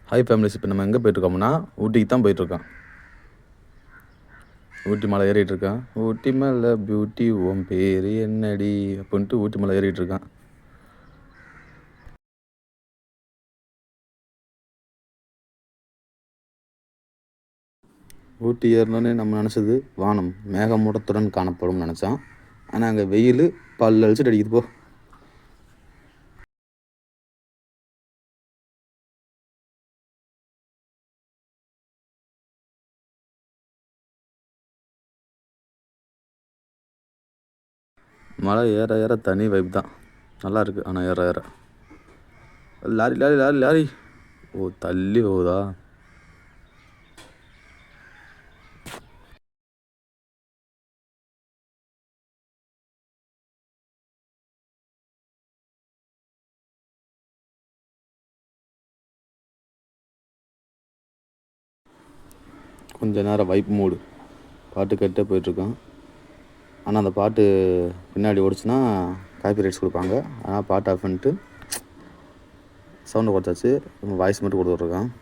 Hi families, இப்போ நம்ம எங்கே போயிட்டுருக்கோம்னா ஊட்டிக்கு தான் போயிட்டுருக்கோம். ஊட்டி மலை ஏறிட்டுருக்கேன். ஊட்டி மலை பியூட்டி ஓம் பேர் என்னடி அப்படின்ட்டு ஊட்டி மலை ஏறிட்டுருக்கேன். ஊட்டி ஏறினோடனே நம்ம நினச்சது வானம் மேகமூட்டத்துடன் காணப்படும் நினச்சோம். ஆனால் அங்கே வெயில் பல் அழிச்சிட்டு அடிக்குது போ. மழை ஏற ஏற தனி வைப் தான், நல்லா இருக்குது. ஆனால் ஏற ஏற லாரி லாரி லாரி லாரி ஓ தள்ளி போகுதா. கொஞ்ச நேரம் வைப் மூடு பாட்டு கேட்டே போயிட்டுருக்கோம். ஆனால் அந்த பாட்டு பின்னாடி ஓடிச்சுன்னா காப்பி ரைட்ஸ் கொடுப்பாங்க. ஆனால் பாட்டு ஆஃப் பண்ணிட்டு சவுண்டை குறைச்சாச்சு. நம்ம வாய்ஸ் மட்டும் கொடுத்துட்ருக்கோம்.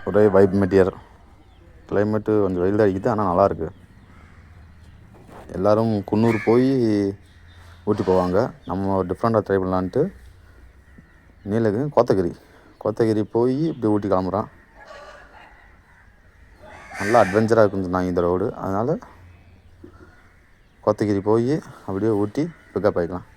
ஒரே வைப் மெட்டீரியல். கிளைமேட்டு கொஞ்சம் வெயில் தான் அடிக்குது, ஆனால் நல்லாயிருக்கு. எல்லோரும் குன்னூர் போய் ஊட்டி போவாங்க. நம்ம டிஃப்ரெண்ட்டாக ட்ரை பண்ணலான்ட்டு கோத்தகிரி போய் இப்படி ஊட்டி கிளம்புறான். நல்லா அட்வென்ச்சராக இருக்குன்னு சொன்னாங்க இந்த ரோடு. அதனால் கோத்தகிரி போய் அப்படியே ஊட்டி பிக்கப் ஆகிக்கலாம்.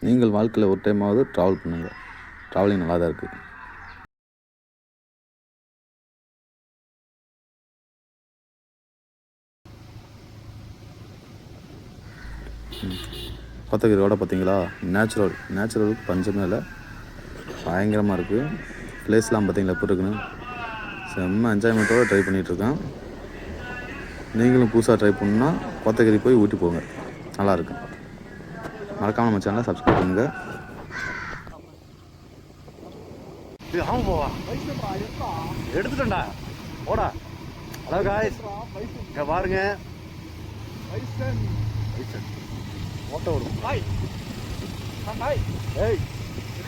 நீங்கள் வாழ்க்கையில் ஒரு டைமாவது ட்ராவல் பண்ணுங்கள். ட்ராவலிங் நல்லா தான் இருக்குது. கோத்தகிரியோட பார்த்தீங்களா, நேச்சுரலுக்கு பஞ்சமே இல்லை, பயங்கரமாக இருக்குது. பிளேஸ்லாம் பார்த்தீங்களா எப்படி இருக்குன்னு. செம்ம என்ஜாய்மெண்ட்டோடு ட்ரை பண்ணிகிட்ருக்கேன். நீங்களும் புதுசாக ட்ரை பண்ணால் கோத்தகிரி போய் ஊட்டி போங்க, நல்லாயிருக்கு. மறக்காமல் நம்ம சேனலை சப்ஸ்கிரைப் பண்ணுங்கள். எடுத்துட்டா ஓடா ஹலோ காய்ஸ், இங்கே பாருங்க ஓட்ட விடும். ஏய்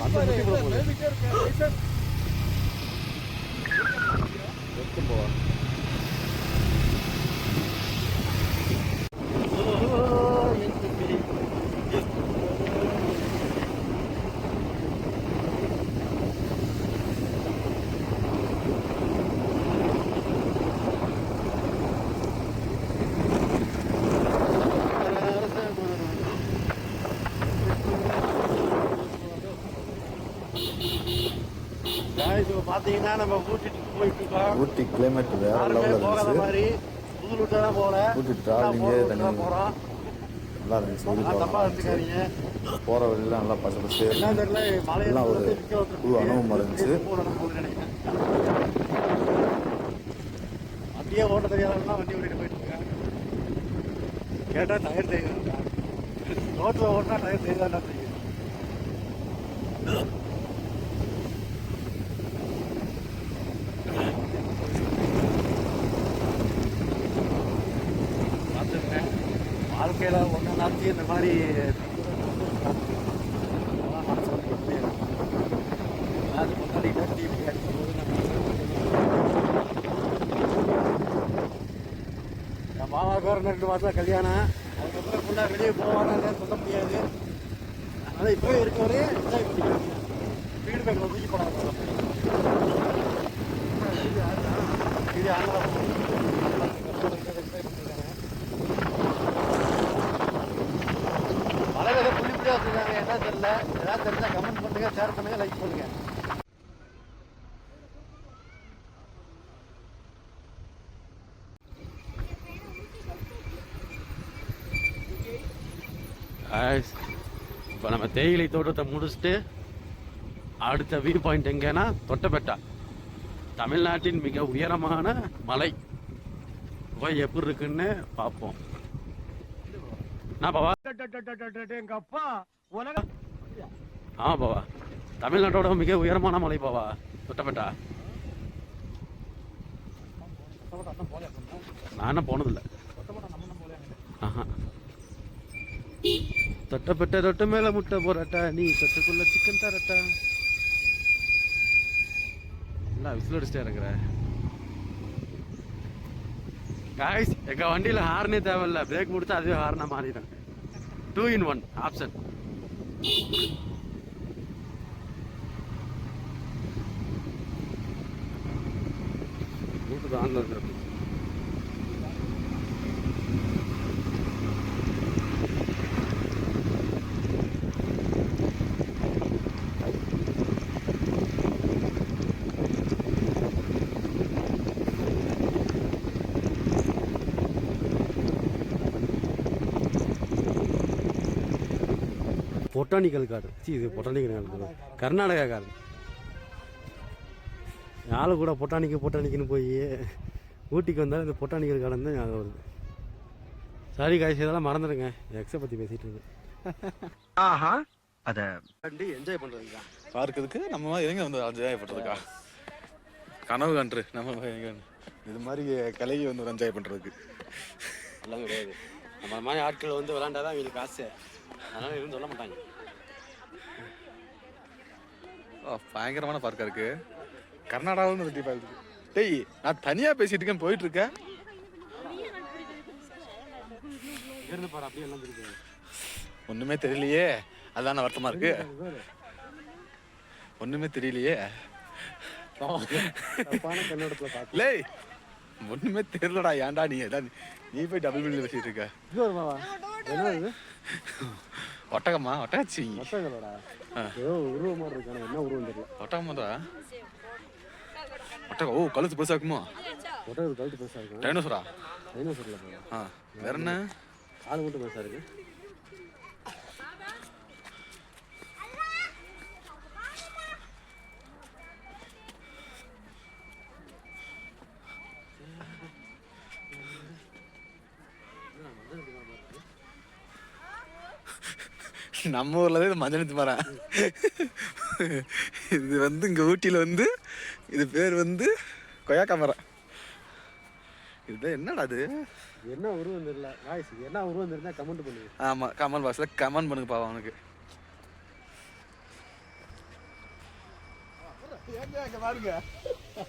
அந்த முட்டி போட போகுது. எடுத்து போவா. பார்த்தீங்கன்னா நம்ம ஊட்டிக்கு போயிட்டு இருக்கோம். ஊட்டி கிளைமேட் வேற லெவலில் போகாத இருந்துச்சு. மாதிரி புது ரூட்டை தான் போகல. ஊட்டி டிராவலிங்கே தனி போகிறோம். நல்லா இருந்துச்சு. தப்பா வச்சுக்காதீங்க. போகிற வழியெல்லாம் நல்லா பசு பசு என்ன தெரியல, எல்லாம் ஒரு புது அனுபவமாக இருந்துச்சு. வண்டியே ஓட்ட தெரியாதவங்கலாம் வண்டி ஓட்டிட்டு போயிட்டு இருக்காங்க. கேட்டால் டயர் தெரியுது. ரோட்டில் ஓட்டினா டயர் தெரியாதா தெரியும். வாழ்க்கையில் ஒன்று நாச்சு இந்த மாதிரி என் மாமாவுக்கு ஒரு 2 மாதம் கல்யாணம். அதுக்கப்புறம் ஃபுல்லாக வெளியே போவான்னு சொல்ல முடியாது. அதனால் இப்போவே இருக்கவரே என்ஜாய் பண்ணிக்கிறாங்க. வீடு பேக்கில் தூக்கி போடாது. இது ஆனதான் மழை வேலை புள்ளி புள்ளியாக வச்சுருக்காங்க. என்ன தெரியல, ஏதாவது தெரிஞ்சால் கமெண்ட் பண்ணுங்க, ஷேர் பண்ணுங்க, லைக் பண்ணுங்க. இப்போ நம்ம தேயிலை தோட்டத்தை முடிச்சுட்டு அடுத்த வியூ பாயிண்ட் எங்கன்னா தொட்டபெட்டா, தமிழ்நாட்டின் மிக உயரமான மலை. போய் எப்படி இருக்குன்னு பார்ப்போம். பாவா எங்க அப்பா ஆமா பாவா, தமிழ்நாட்டோட மிக உயரமான மலை பாவா தொட்டபெட்டா. நான் என்ன போனதில்லை. தொட்டப்பட்ட தொட்ட மேல முட்டை போராட்டா, நீ தொட்டுக்குள்ள சிக்கன் தரட்டா. என்ன விசில் அடிச்சுட்டே இருக்கிற காய்ஸ்? எங்க வண்டியில ஹார்னே தேவையில்ல, பிரேக் முடிச்சா அதுவே ஹார்னா மாறிடும். 2 in 1 ஆப்ஷன். ஆன்ல இருக்கு. Botanical garden. இது பொட்டானிக்கல் கார்டன், கர்நாடகா கார்டன். யாரும் கூட பொட்டானிக்குன்னு போய் ஊட்டிக்கு வந்தாலும் இந்த பொட்டானிக்கல் கார்டன் தான் ஞாபகம் வருது. சாரி காய்ச்சி, இதெல்லாம் மறந்துடுங்க. எக்ஸை பற்றி பேசிகிட்டு இருக்கேன். ஆஹா, அதை கண்டு என்ஜாய் பண்ணுறதுக்கா, பார்க்கறதுக்கு நம்ம எங்க வந்து என்ஜாய் பண்ணுறதுக்கா, கனவு கன்று நம்ம இது மாதிரி கலையை வந்து என்ஜாய் பண்ணுறதுக்கு எல்லாம் கிடையாது. நம்ம மாதிரி ஆட்கள் வந்து விளாண்டாதான் இவங்களுக்கு ஆசை. அதனால எதுவும் சொல்ல மாட்டாங்க. பயங்கரமான பார்க்கா இருக்கு. கர்நாடகாவில் சுற்றி பார்க்குது. டேய், நான் தனியாக பேசிட்டு இருக்கேன், போயிட்டு இருக்கேன். இருந்து பாரு, அப்படியே எல்லாம் இருக்கு. ஒன்றுமே தெரியலையே, அதான் வருத்தமாக இருக்கு. ஒன்றுமே தெரியலையே. லே, ஒன்றுமே தெரியலடா. ஏன்டா நீ போய் டபுள் பில் பேசிட்டு இருக்க? ஒட்டகமா? ஒட்டகச்சி உருவம் மாதிரி இருக்கான. என்ன உருவம் தெரியல. ஒட்டகமாடா. ஒட்டகம். ஓ, கழுத்து பெருசா இருக்குமா? ஒட்டகம் கழுத்து பெருசா இருக்கும். டைனோசரா? டைனோசர்ல வேற என்ன? கால் மட்டும் பெருசா இருக்கு. நம்ம ஊர்ல தான் மஞ்சள் மரம். இது வந்து இங்க ஊட்டியில வந்து இது பேர் வந்து கொய்யாக்கா மரம். என்னடா அது? என்ன உருவம் தெரியல காய்ஸ், என்ன உருவம் தெரிஞ்சா கமெண்ட் பண்ணுங்க. ஆமாம், கமெண்ட் பாக்ஸில் கமெண்ட் பண்ணுங்க பாவம் அவனுக்கு.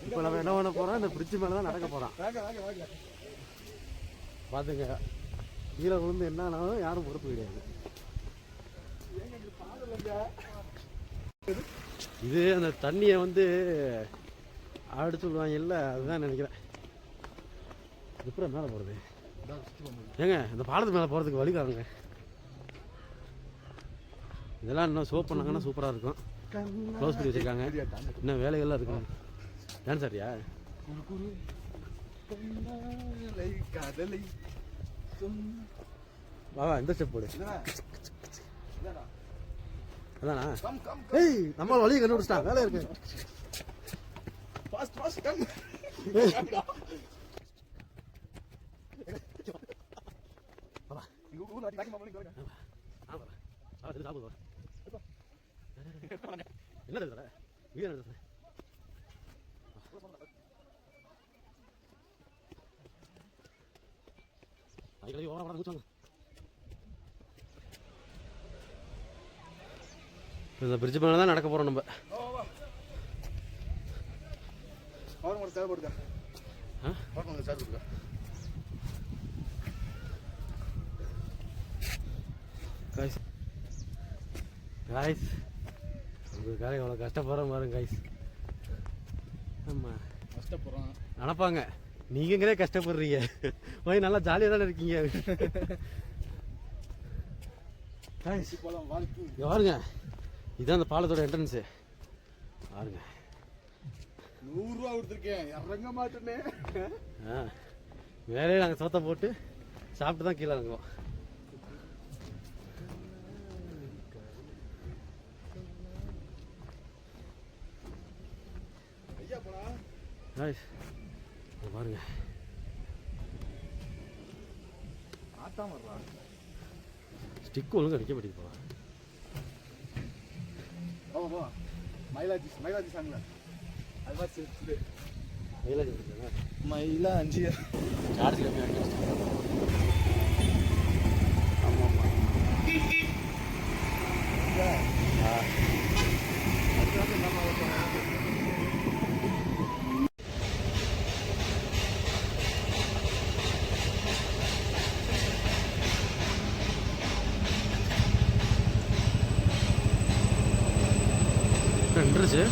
இப்போ நம்ம என்ன பண்ண போகிறோம், இந்த பிரிட்ஜ் மேலே தான் நடக்க போகிறோம். பார்த்துங்க, கீழே விழுந்து என்ன ஆனாலும் யாரும் பொறுப்பு கிடையாது. இது அந்த தண்ணியை வந்து ஆடு சொல்லுவாங்க இல்லை, அதுதான் நினைக்கிறேன். எப்படி மேலே போகிறது ஏங்க? இந்த பாலத்து மேலே போகிறதுக்கு வழி காணுங்க. இதெல்லாம் இன்னும் சோப் பண்ணாங்கன்னா சூப்பராக இருக்கும். க்ளோஸ் பண்ணி வச்சுருக்காங்க, இன்னும் வேலைகள்லாம் இருக்குங்க. டான்ஸ் ஆடியா? வா இந்த ஸ்டெப் போடு. அதானா? ஏய், நம்ம வழியை கண்டுபிடிச்சிட்டான், வேலை இருக்கு. என்ன தர வீடு என்ன தர அதுக்கு ஓட ஓட கூச்சாங்க. இந்த பிரிட்ஜ் மேலே தான் நடக்க போகிறோம் நம்ம. காய்ஸ் காய்ஸ் உங்களுக்காக எவ்வளோ கஷ்டப்படுறோம் பாருங்க காய்ஸ். ஆமாம், கஷ்டப்படுறோம் நினப்பாங்க நீங்களே கஷ்டப்படுறீங்க, போய் நல்லா ஜாலியாக தானே இருக்கீங்க. இங்கே பாருங்க, இதுதான் அந்த பாலத்தோட என்ட்ரன்ஸு. பாருங்க, 100 ரூபா கொடுத்துருக்கேன், இறங்க மாட்டேனே. மேலே நாங்கள் சோத்தை போட்டு சாப்பிட்டு தான் கீழே இறங்குவோம். பாருங்க, ஸ்டிக் ஒழுங்கு அடிக்க மாட்டேங்குது. மயிலாஜி சாங்ல அது மாதிரி மயிலாஜி சார்ஜ் கம்மியாக. ஆமாம் நின்றுச்சு.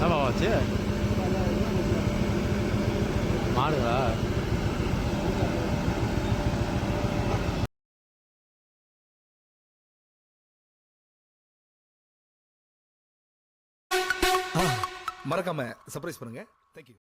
ஆமாச்சு மாடுகளா? மறக்காம சர்ப்ரைஸ் பண்ணுங்க.